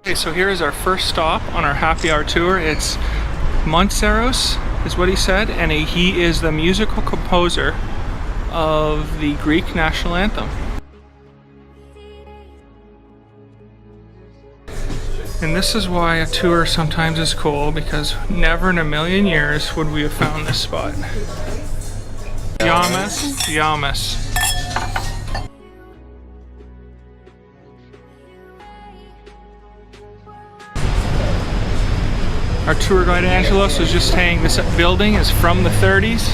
Okay, so here is our first stop on our happy hour tour. It's Montseros, is what he said, and he is the musical composer of the Greek national anthem. And this is why a tour sometimes is cool, because never in a million years would we have found this spot. Yamas. Our tour guide Angelos was just saying this building is from the 30s.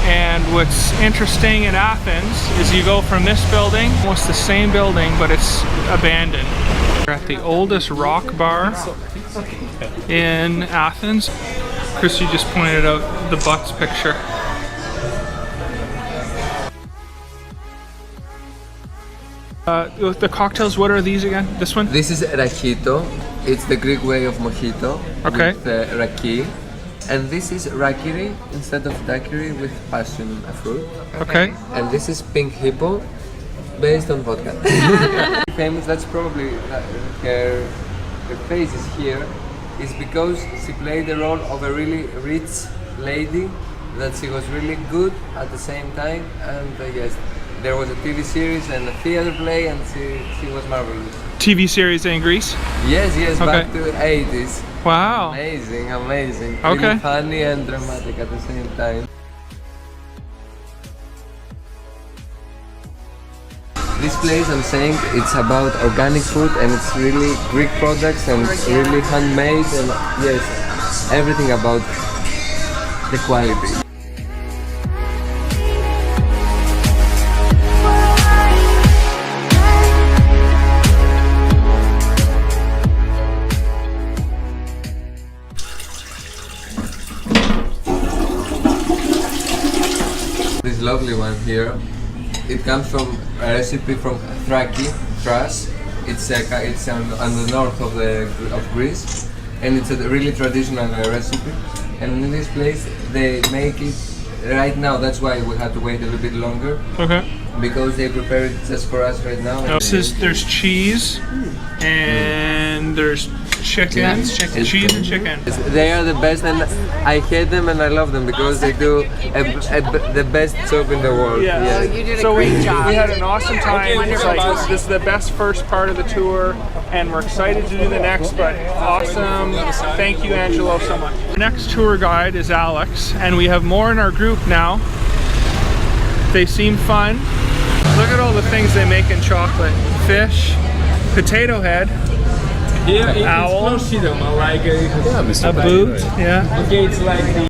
And what's interesting in Athens is you go from this building, almost the same building, but it's abandoned. We're at the oldest rock bar in Athens. Chrissy just pointed out the Butts picture. The cocktails, what are these again? This one? This is rakito. It's the Greek way of mojito. Okay. With raki. And this is rakiri instead of daiquiri with passion fruit. Okay. And this is pink hippo based on vodka. Famous, that's probably her face is here, is because she played the role of a really rich lady, that she was really good at the same time, and yes, there was a TV series and a theater play, and she was marvelous. TV series in Greece? Yes, Okay. back to the 80s. Wow. Amazing. Okay. Really funny and dramatic at the same time. This place, I'm saying, it's about organic food, and it's really Greek products, and it's really handmade, and yes, everything about the quality. This lovely one here, it comes from a recipe from Thrace. It's on the north of Greece, and it's a really traditional recipe. And in this place, they make it right now. That's why we had to wait a little bit longer. Okay. Because they prepare it just for us right now. There's cheese and there's chicken, cheese and chicken. They are the best, and I hate them and I love them because they do the best job in the world. Yeah. Oh, you did a great job. We had an awesome time. Wonderful job. This is the best first part of the tour, and we're excited to do the next, but awesome. Thank you, Angelo, so much. Our next tour guide is Alex, and we have more in our group now. They seem fun. Look at all the things they make in chocolate. Fish, potato head, owl, like a boot, yeah. Okay, it's like the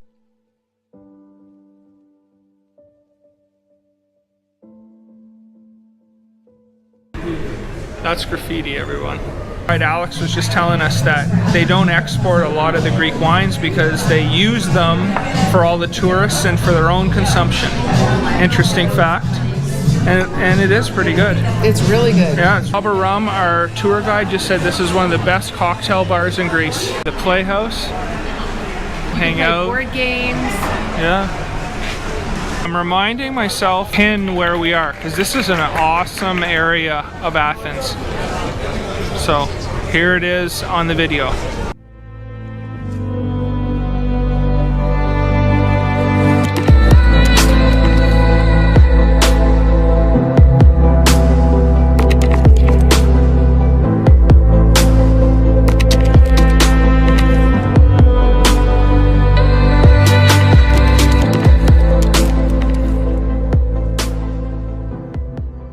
That's graffiti, everyone. Right, Alex was just telling us that they don't export a lot of the Greek wines because they use them for all the tourists and for their own consumption. Interesting fact. And it is pretty good. It's really good. Yeah, Baba Rum, our tour guide, just said this is one of the best cocktail bars in Greece. The Playhouse, hang out. Board games. Yeah. I'm reminding myself where we are, because this is an awesome area of Athens. So here it is on the video.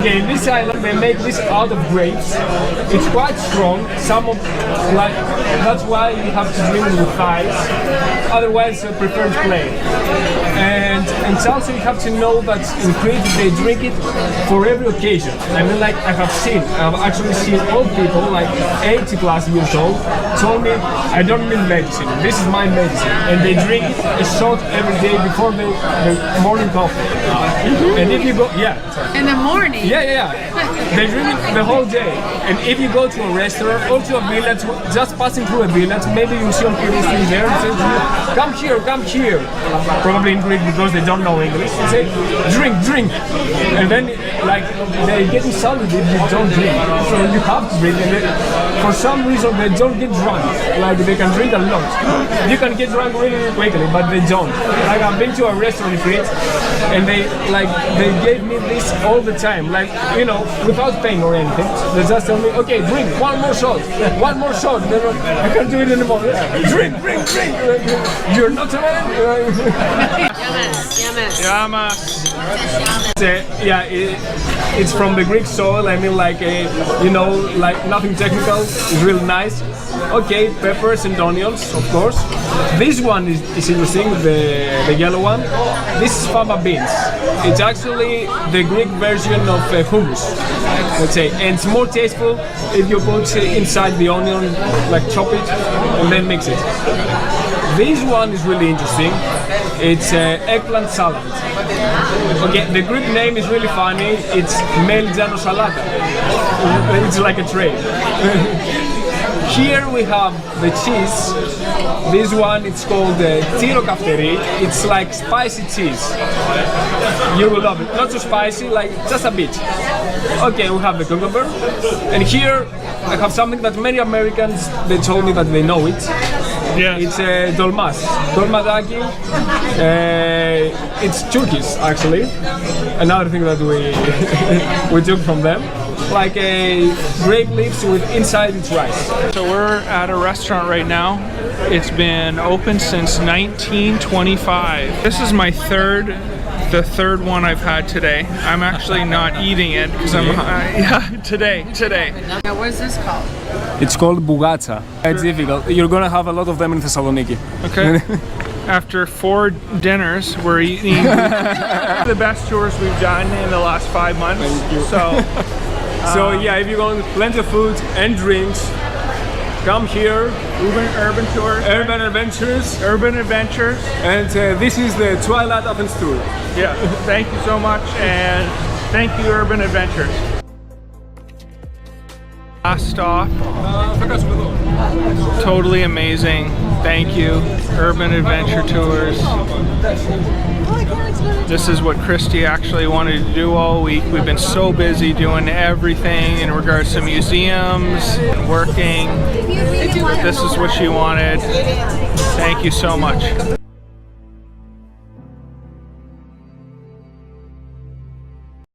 okay, this island they make this out of grapes. It's quite strong. Some of like that's why you have to drink with ice. Otherwise, I prefer plain. And also you have to know that in Crete they drink it for every occasion. I mean, like I've actually seen old people like 80 plus years old told me I don't need medicine. This is my medicine, and they drink it a shot every day before the morning coffee. And if you go, In the morning. yeah. They drink it the whole day. And if you go to a restaurant or to a village, just passing through a village, maybe you see people sitting there and say to you, come here, come here. Probably in Greek because they don't know English. They say, drink, drink. And then like they get insulted if you don't drink. So you have to drink. And for some reason they don't get drunk. Like they can drink a lot. You can get drunk really quickly, but they don't. Like I've been to a restaurant in Crete and they gave me this all the time. Like, you know, without paying or anything. They just tell me, okay, drink, one more shot. One more shot. They're like, I can't do it anymore. Drink, drink, drink. You're not a man. Yamas. It's from the Greek soil. I mean, like you know, like nothing technical. It's really nice. Okay, peppers and onions, of course. This one is interesting. The yellow one. This is fava beans. It's actually the Greek version of hummus, let's say, and it's more tasteful if you put inside the onion, like chop it and then mix it. This one is really interesting. It's eggplant salad. Okay, the Greek name is really funny. It's meligano salata. It's like a tray. Here we have the cheese. This one, it's called tiro kafteri. It's like spicy cheese. You will love it. Not so spicy, like just a bit. Okay, we have the cucumber. And here I have something that many Americans, they told me that they know it. Yeah. It's dolmas. Dolmadaki. It's Turkish, actually. Another thing that we took from them. Like a grape leaves with inside its rice. So we're at a restaurant right now. It's been open since 1925. This is the third one I've had today. I'm actually not eating it because I'm today. Now, what is this called? It's called bougatsa. It's difficult. You're gonna have a lot of them in Thessaloniki. Okay. After 4 dinners, we're eating the best tours we've done in the last 5 months. Thank you. So yeah, if you want plenty of food and drinks, come here. Urban tours. Urban Adventures. Urban Adventures. And this is the Twilight Athens tour. Yeah, thank you so much, and thank you, Urban Adventures. Last stop. Totally amazing. Thank you, Urban Adventure Tours. This is what Christy actually wanted to do all week. We've been so busy doing everything in regards to museums and working. This is what she wanted. Thank you so much.